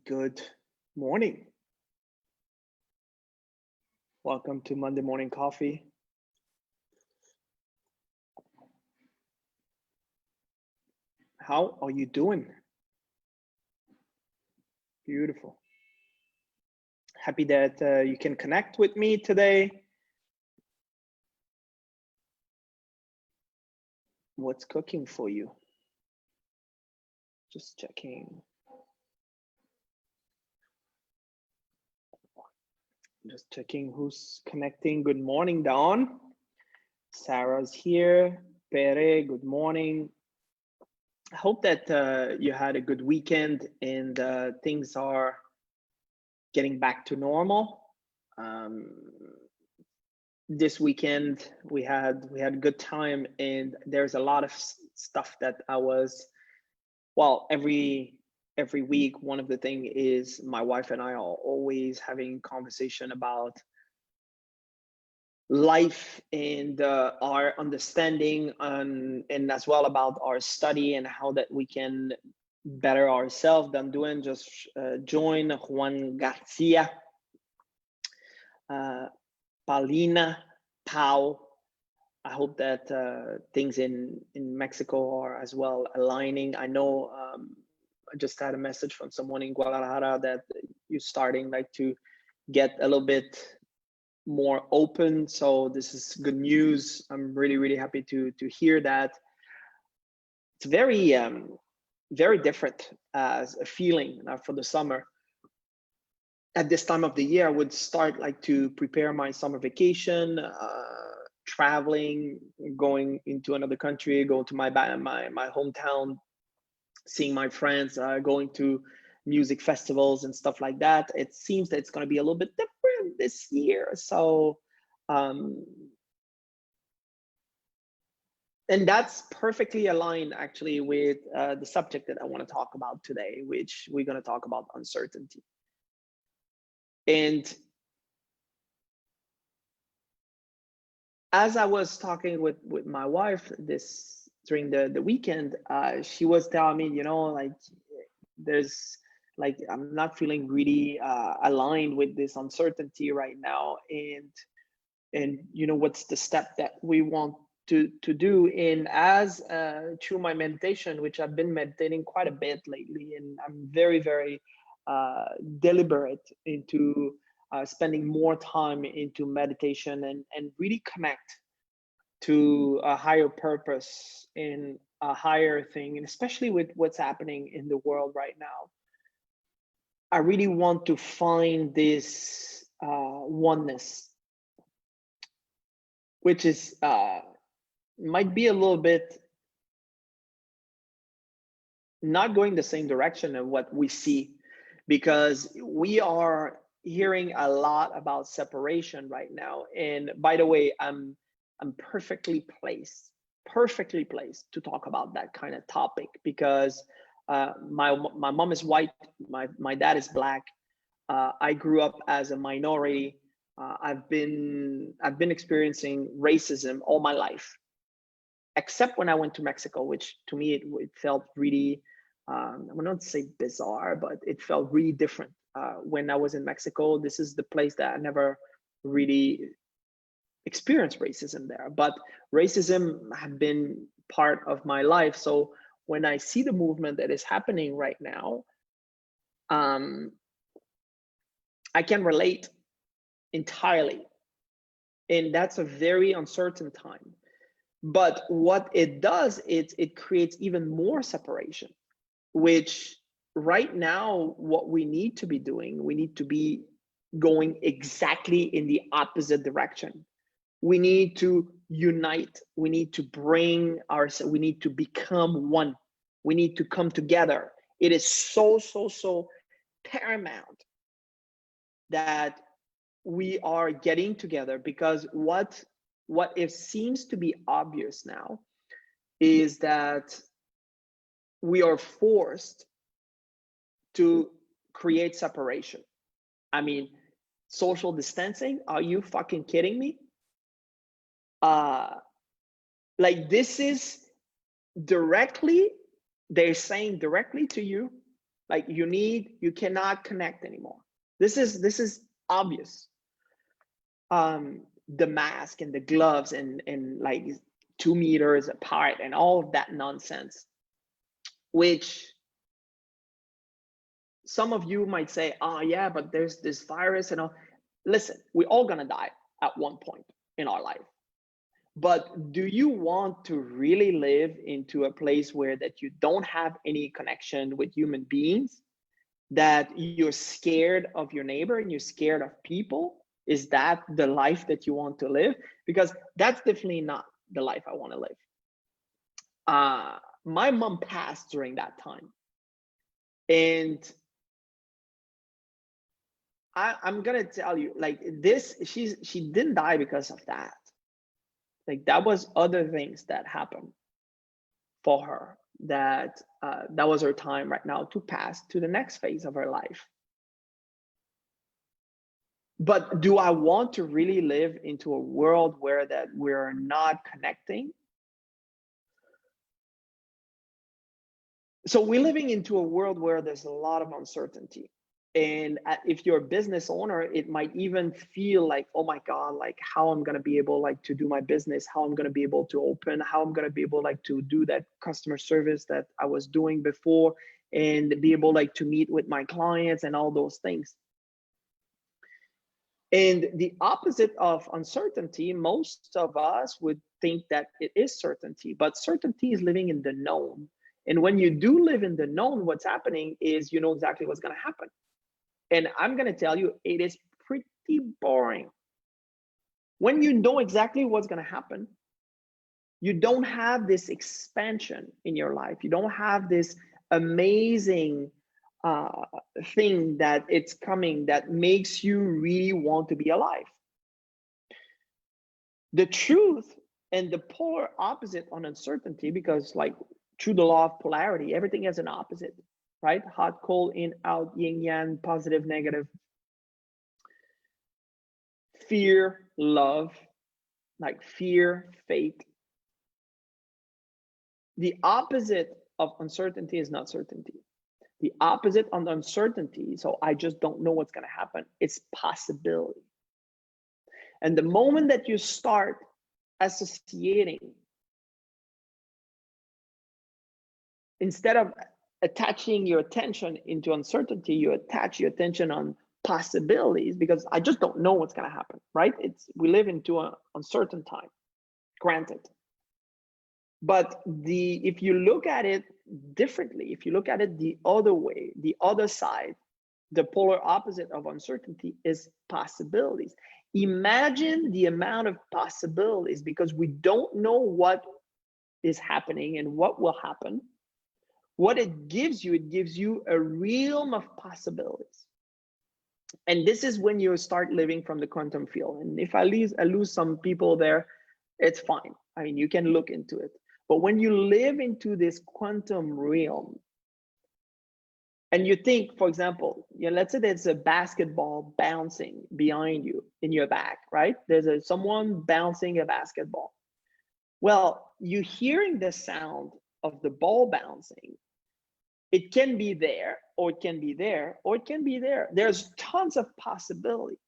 Good morning. Welcome to Monday Morning Coffee. How are you doing? Beautiful. Happy that you can connect with me today. What's cooking for you? Just checking. Just checking who's connecting. Good morning, Dawn. Sarah's here. Pere, good morning. I hope that you had a good weekend and things are getting back to normal. This weekend we had a good time, and there's a lot of stuff that I was, well, every week one of the thing is my wife and I are always having conversation about life and our understanding and as well about our study and how that we can better ourselves than doing just join Juan Garcia, Paulina, Pau. I hope that things in Mexico are as well aligning. I know I just had a message from someone in Guadalajara that you're starting like to get a little bit more open. So this is good news. I'm really happy to hear that. It's very different as a feeling for the summer. At this time of the year, I would start like to prepare my summer vacation, traveling, going into another country, going to my hometown, seeing my friends, going to music festivals and stuff like that. It seems that it's going to be a little bit different this year. So, and that's perfectly aligned actually with the subject that I want to talk about today, which we're going to talk about uncertainty. And as I was talking with my wife this during the weekend, she was telling me, like there's like I'm not feeling really aligned with this uncertainty right now, and what's the step that we want to do. And as through my meditation, which I've been meditating quite a bit lately, and I'm very deliberate into spending more time into meditation and really connect to a higher purpose in a higher thing, and especially with what's happening in the world right now. I really want to find this oneness, which is might be a little bit not going the same direction of what we see, because we are hearing a lot about separation right now. And by the way, I'm perfectly placed to talk about that kind of topic, because my mom is white, my dad is black. I grew up as a minority. I've been experiencing racism all my life, except when I went to Mexico, which to me it felt really, I would not say bizarre, but it felt really different. When I was in Mexico, this is the place that I never really experienced racism there, but racism had been part of my life. So when I see the movement that is happening right now, I can relate entirely. And that's a very uncertain time. But what it does is it creates even more separation, which right now, what we need to be doing, we need to be going exactly in the opposite direction. We need to unite. We need to bring ourselves, we need to become one. We need to come together. It is so paramount that we are getting together, because what it seems to be obvious now is that we are forced to create separation. I mean, social distancing, are you fucking kidding me? Like, this is directly, they're saying directly to you, Like you cannot connect anymore. This is obvious. The mask and the gloves and like 2 meters apart and all of that nonsense, which some of you might say, oh yeah, but there's this virus and all. Listen, we're all gonna die at one point in our life. But do you want to really live into a place where that you don't have any connection with human beings, that you're scared of your neighbor and you're scared of people? Is that the life that you want to live? Because that's definitely not the life I want to live. My mom passed during that time. And I'm gonna tell you, like this, she didn't die because of that. Like that was other things that happened for her, that that was her time right now to pass to the next phase of her life. But do I want to really live into a world where that we're not connecting? So we're living into a world where there's a lot of uncertainty. And if you're a business owner, it might even feel like, oh my God, like how I'm gonna be able like to do my business, how I'm gonna be able to open, how I'm gonna be able like to do that customer service that I was doing before, and be able like to meet with my clients and all those things. And the opposite of uncertainty, most of us would think that it is certainty, but certainty is living in the known. And when you do live in the known, what's happening is you know exactly what's gonna happen. And I'm going to tell you, it is pretty boring. When you know exactly what's going to happen, you don't have this expansion in your life. You don't have this amazing thing that it's coming that makes you really want to be alive. The truth and the polar opposite on uncertainty, because like through the law of polarity, everything has an opposite, right? Hot, cold, in, out, yin, yang, positive, negative. Fear, love, like fear, faith. The opposite of uncertainty is not certainty. The opposite of uncertainty, so I just don't know what's going to happen, it's possibility. And the moment that you start associating, instead of attaching your attention into uncertainty, you attach your attention on possibilities, because I just don't know what's going to happen, right? We live into an uncertain time, granted. But if you look at it differently, if you look at it the other way, the other side, the polar opposite of uncertainty is possibilities. Imagine the amount of possibilities, because we don't know what is happening and what will happen. What it gives you a realm of possibilities. And this is when you start living from the quantum field. And if I lose some people there, it's fine. I mean, you can look into it. But when you live into this quantum realm, and you think, for example, let's say there's a basketball bouncing behind you in your back, right? There's someone bouncing a basketball. Well, you hearing the sound of the ball bouncing. It can be there, or it can be there, or it can be there. There's tons of possibility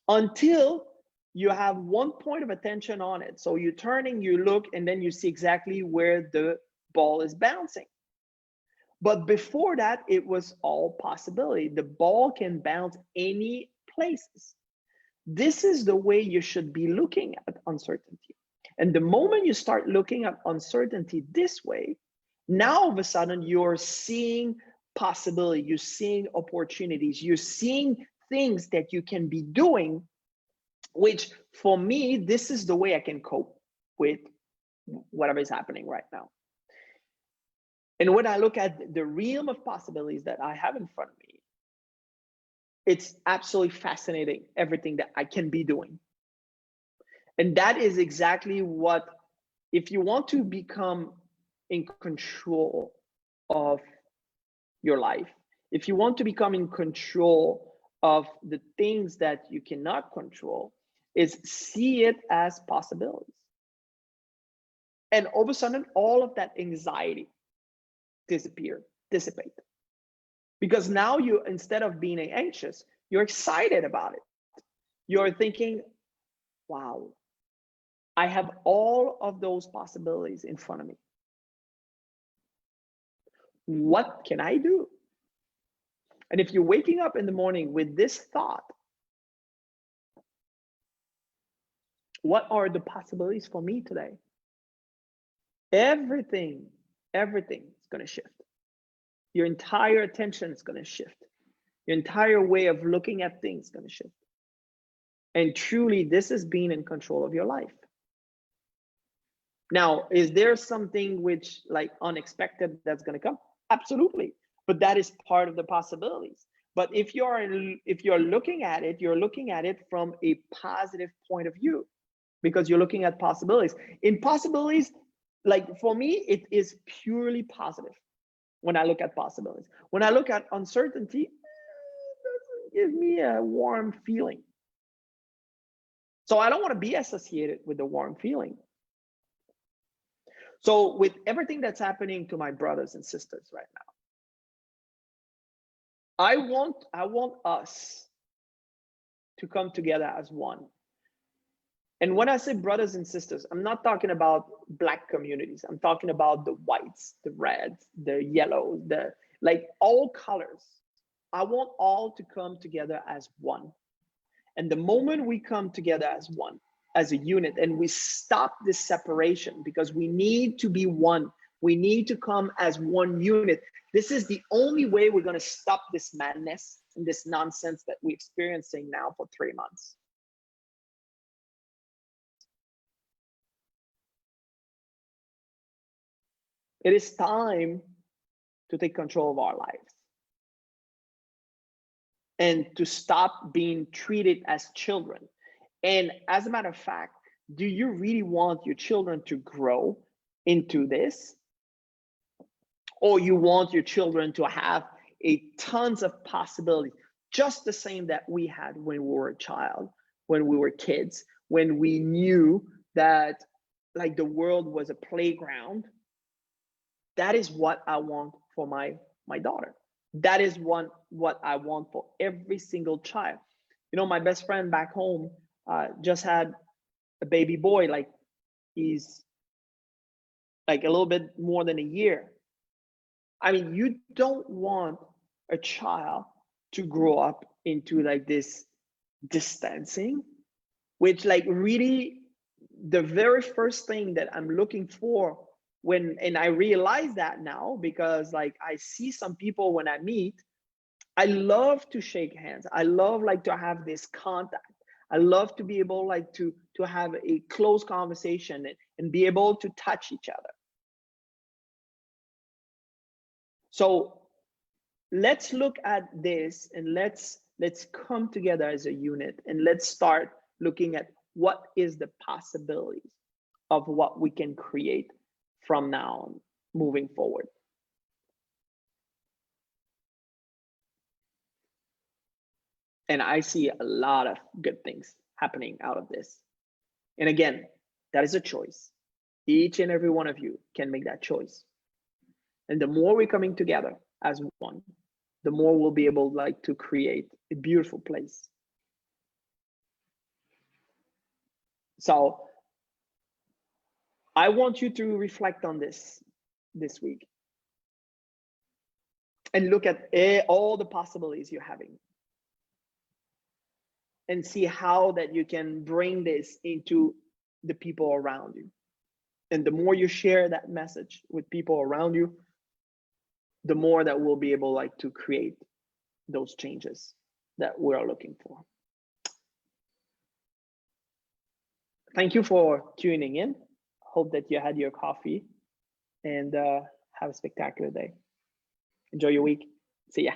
until you have one point of attention on it. So you're turning, you look, and then you see exactly where the ball is bouncing. But before that, it was all possibility. The ball can bounce any places. This is the way you should be looking at uncertainty. And the moment you start looking at uncertainty this way, now all of a sudden you're seeing possibility, you're seeing opportunities, you're seeing things that you can be doing, which for me, this is the way I can cope with whatever is happening right now. And when I look at the realm of possibilities that I have in front of me, it's absolutely fascinating, everything that I can be doing. And that is exactly what, if you want to become in control of your life, if you want to become in control of the things that you cannot control, is see it as possibilities. And all of a sudden, all of that anxiety dissipate. Because now you, instead of being anxious, you're excited about it. You're thinking, wow, I have all of those possibilities in front of me. What can I do? And if you're waking up in the morning with this thought, what are the possibilities for me today? Everything is going to shift. Your entire attention is going to shift. Your entire way of looking at things is going to shift. And truly, this is being in control of your life. Now, is there something which like unexpected that's going to come? Absolutely. But that is part of the possibilities. But if you're looking at it, you're looking at it from a positive point of view, because you're looking at possibilities. In possibilities, like for me, it is purely positive when I look at possibilities. When I look at uncertainty, it doesn't give me a warm feeling. So I don't want to be associated with the warm feeling. So with everything that's happening to my brothers and sisters right now, I want us to come together as one. And when I say brothers and sisters, I'm not talking about Black communities. I'm talking about the whites, the reds, the yellows, the like all colors. I want all to come together as one. And the moment we come together as one, as a unit, and we stop this separation, because we need to be one, we need to come as one unit. This is the only way we're going to stop this madness and this nonsense that we're experiencing now for 3 months. It is time to take control of our lives and to stop being treated as children. And as a matter of fact, do you really want your children to grow into this? Or you want your children to have a tons of possibilities, just the same that we had when we were a child, when we were kids, when we knew that like the world was a playground? That is what I want for my daughter. That is what I want for every single child. You know, my best friend back home just had a baby boy, like he's like a little bit more than a year. I mean, you don't want a child to grow up into like this distancing, which like really the very first thing that I'm looking for when, and I realize that now because like I see some people when I meet, I love to shake hands. I love like to have this contact. I love to be able like to have a close conversation and be able to touch each other. So let's look at this and let's come together as a unit and let's start looking at what is the possibilities of what we can create from now on moving forward. And I see a lot of good things happening out of this. And again, that is a choice. Each and every one of you can make that choice. And the more we're coming together as one, the more we'll be able like to create a beautiful place. So I want you to reflect on this week and look at all the possibilities you're having and see how that you can bring this into the people around you. And the more you share that message with people around you, the more that we'll be able like to create those changes that we're looking for. Thank you for tuning in. Hope that you had your coffee and have a spectacular day. Enjoy your week. See ya.